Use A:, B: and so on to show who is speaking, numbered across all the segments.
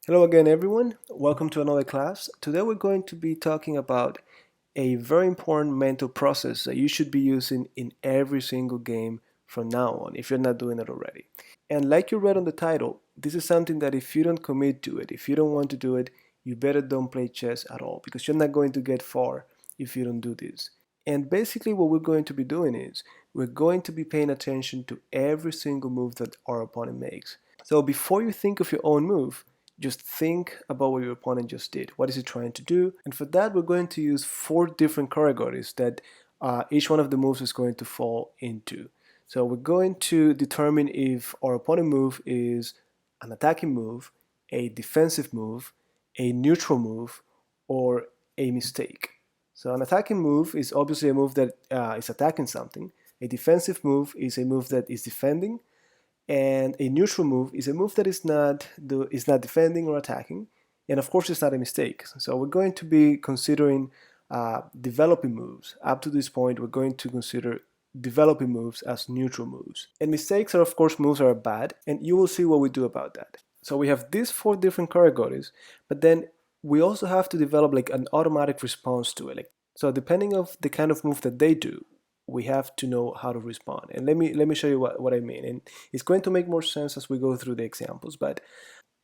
A: Hello again, everyone. Welcome to another class. Today we're going to be talking about a very important mental process that you should be using in every single game from now on, if you're not doing it already. And like you read on the title, this is something that if you don't commit to it, if you don't want to do it, you better don't play chess at all because you're not going to get far if you don't do this. And basically what we're going to be doing is we're going to be paying attention to every single move that our opponent makes. So before you think of your own move, just think about what your opponent just did. What is he trying to do? And for that, we're going to use four different categories that each one of the moves is going to fall into. So we're going to determine if our opponent move is an attacking move, a defensive move, a neutral move, or a mistake. So an attacking move is obviously a move that is attacking something. A defensive move is a move that is defending, and a neutral move is a move that is not defending or attacking, and of course it's not a mistake. So we're going to be considering developing moves. Up to this point, we're going to consider developing moves as neutral moves. And mistakes are, of course, moves that are bad, and you will see what we do about that. So we have these four different categories, but then we also have to develop like an automatic response to it. So depending of the kind of move that they do, we have to know how to respond. And let me show you what I mean. And it's going to make more sense as we go through the examples. But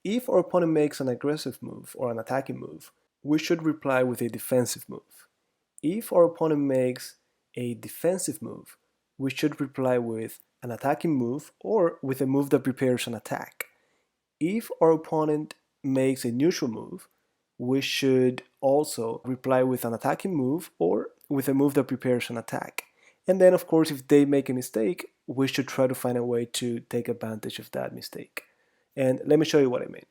A: if our opponent makes an aggressive move or an attacking move, we should reply with a defensive move. If our opponent makes a defensive move, we should reply with an attacking move or with a move that prepares an attack. If our opponent makes a neutral move, we should also reply with an attacking move or with a move that prepares an attack. And then, of course, if they make a mistake, we should try to find a way to take advantage of that mistake. And let me show you what I mean.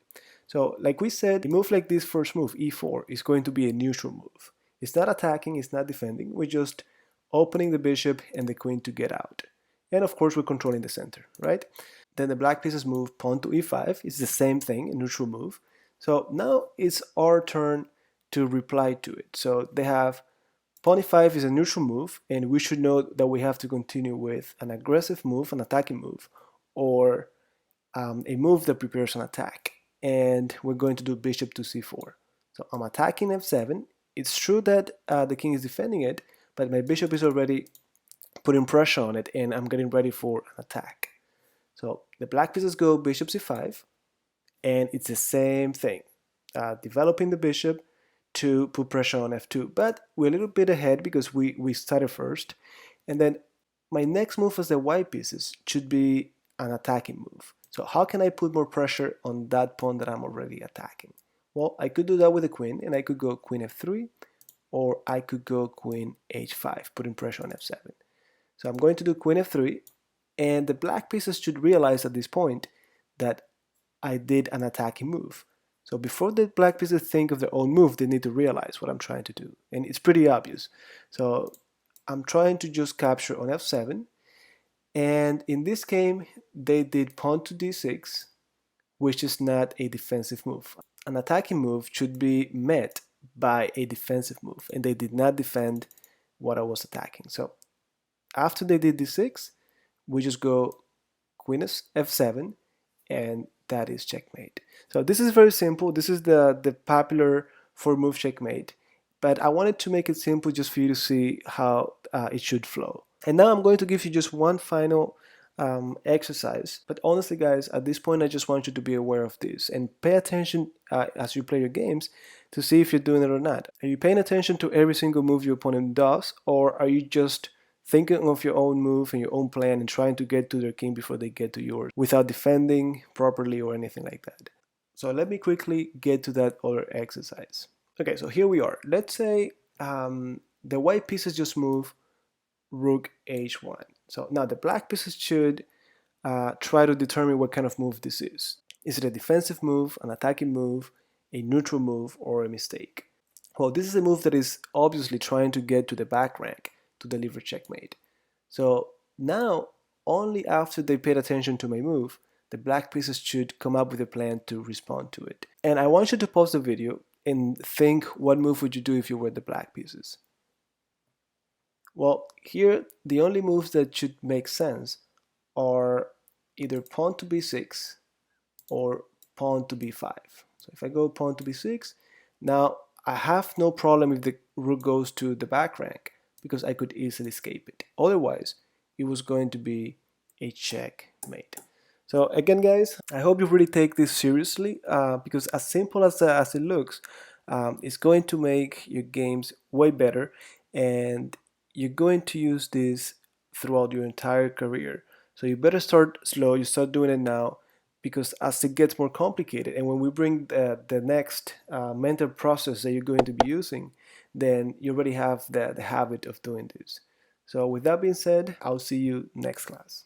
A: So, like we said, a move like this first move, e4, is going to be a neutral move. It's not attacking, it's not defending, we're just opening the bishop and the queen to get out. And of course, we're controlling the center, right? Then the black pieces move pawn to e5. It's the same thing, a neutral move. So now it's our turn to reply to it. So they have pawn e5 is a neutral move, and we should know that we have to continue with an aggressive move, an attacking move, or a move that prepares an attack. And we're going to do bishop to c4. So I'm attacking f7. It's true that the king is defending it, but my bishop is already putting pressure on it, and I'm getting ready for an attack. So the black pieces go bishop c5, and it's the same thing, developing the bishop to put pressure on f2. But we're a little bit ahead because we started first. And then my next move as the white pieces should be an attacking move. So how can I put more pressure on that pawn that I'm already attacking? Well, I could do that with the queen, and I could go queen f3, or I could go queen h5, putting pressure on f7. So I'm going to do queen f3, and the black pieces should realize at this point that I did an attacking move. So before the black pieces think of their own move, they need to realize what I'm trying to do. And it's pretty obvious. So I'm trying to just capture on f7. And in this game, they did pawn to d6, which is not a defensive move. An attacking move should be met by a defensive move, and they did not defend what I was attacking. So after they did d6, we just go queen f7, and that is checkmate. So this is very simple. This is the popular four move checkmate, but I wanted to make it simple just for you to see how it should flow. And now I'm going to give you just one final exercise. But honestly, guys, at this point, I just want you to be aware of this and pay attention as you play your games to see if you're doing it or not. Are you paying attention to every single move your opponent does, or are you just thinking of your own move and your own plan and trying to get to their king before they get to yours without defending properly or anything like that? So let me quickly get to that other exercise. Okay, so here we are. Let's say the white pieces just move rook h1. So now the black pieces should try to determine what kind of move this is. Is it a defensive move, an attacking move, a neutral move, or a mistake? Well, this is a move that is obviously trying to get to the back rank to deliver checkmate. So now, only after they paid attention to my move, the black pieces should come up with a plan to respond to it. And I want you to pause the video and think, what move would you do if you were the black pieces? Well, here the only moves that should make sense are either pawn to b6 or pawn to b5. So if I go pawn to b6, now I have no problem if the rook goes to the back rank because I could easily escape it. Otherwise, it was going to be a checkmate. So again, guys, I hope you really take this seriously because as simple as it looks, it's going to make your games way better, and you're going to use this throughout your entire career. So you better start slow, you start doing it now, because as it gets more complicated, and when we bring the next mental process that you're going to be using, then you already have the habit of doing this. So with that being said, I'll see you next class.